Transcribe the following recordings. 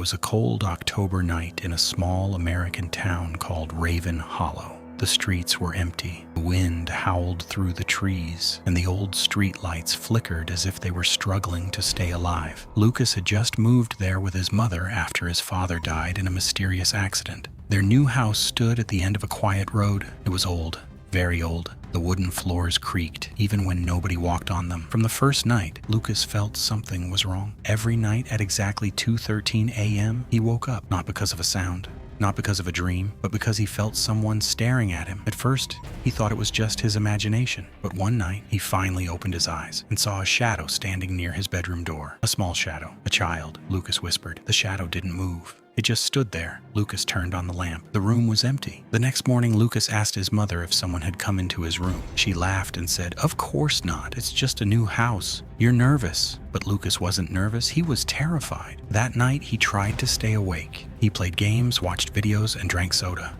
was a cold October night in a small American town called Raven Hollow. The streets were empty, the wind howled through the trees, and the old street lights flickered as if they were struggling to stay alive. Lucas had just moved there with his mother after his father died in a mysterious accident. Their new house stood at the end of a quiet road. It was old, very old. The wooden floors creaked, even when nobody walked on them. From the first night, Lucas felt something was wrong. Every night at exactly 2:13 a.m., he woke up, not because of a sound, not because of a dream, but because he felt someone staring at him. At first, he thought it was just his imagination, but one night, he finally opened his eyes and saw a shadow standing near his bedroom door. A small shadow, a child, Lucas whispered. The shadow didn't move. It just stood there. Lucas turned on the lamp. The room was empty. The next morning, Lucas asked his mother if someone had come into his room. She laughed and said, "Of course not. It's just a new house. You're nervous." But Lucas wasn't nervous. He was terrified. That night, he tried to stay awake. He played games, watched videos, and drank soda.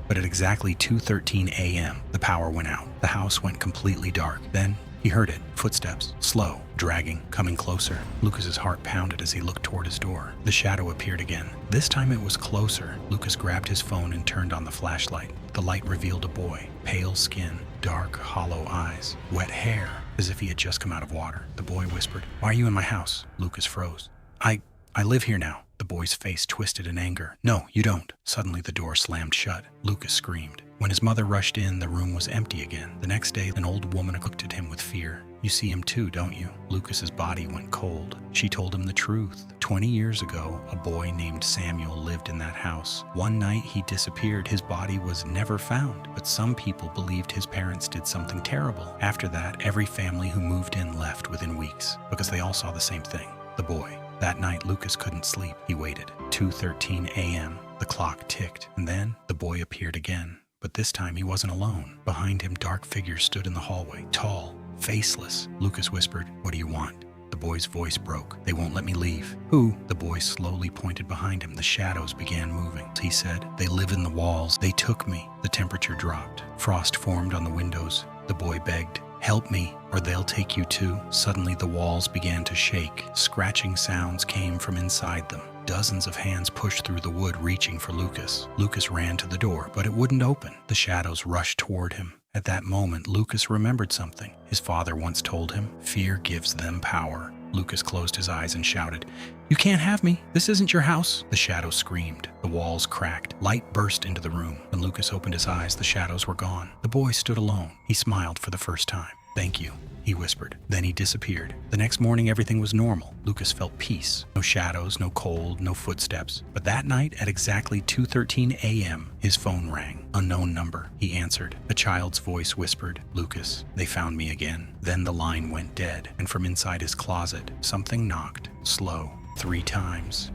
But at exactly 2:13 a.m., the power went out. The house went completely dark. Then, he heard it. Footsteps. Slow. Dragging. Coming closer. Lucas's heart pounded as he looked toward his door. The shadow appeared again. This time it was closer. Lucas grabbed his phone and turned on the flashlight. The light revealed a boy. Pale skin. Dark, hollow eyes. Wet hair. As if he had just come out of water. The boy whispered, "Why are you in my house?" Lucas froze. I live here now." The boy's face twisted in anger. "No, you don't." Suddenly the door slammed shut. Lucas screamed. When his mother rushed in, the room was empty again. The next day, an old woman looked at him with fear. "You see him too, don't you?" Lucas's body went cold. She told him the truth. 20 years ago, a boy named Samuel lived in that house. One night, he disappeared. His body was never found, but some people believed his parents did something terrible. After that, every family who moved in left within weeks because they all saw the same thing, the boy. That night, Lucas couldn't sleep. He waited. 2:13 a.m. The clock ticked, and then the boy appeared again. But this time, he wasn't alone. Behind him, dark figures stood in the hallway, tall, faceless. Lucas whispered, "What do you want?" The boy's voice broke. "They won't let me leave." "Who?" The boy slowly pointed behind him. The shadows began moving. He said, "They live in the walls. They took me." The temperature dropped. Frost formed on the windows. The boy begged, "Help me, or they'll take you too." Suddenly the walls began to shake. Scratching sounds came from inside them. Dozens of hands pushed through the wood, reaching for Lucas. Lucas ran to the door, but it wouldn't open. The shadows rushed toward him. At that moment, Lucas remembered something. His father once told him, "Fear gives them power." Lucas closed his eyes and shouted, "You can't have me. This isn't your house." The shadow screamed. The walls cracked. Light burst into the room. When Lucas opened his eyes, the shadows were gone. The boy stood alone. He smiled for the first time. "Thank you," he whispered. Then he disappeared. The next morning, everything was normal. Lucas felt peace. No shadows, no cold, no footsteps. But that night, at exactly 2:13 a.m., his phone rang. Unknown number. He answered. A child's voice whispered, "Lucas, they found me again." Then the line went dead, and from inside his closet, something knocked, slow, 3 times.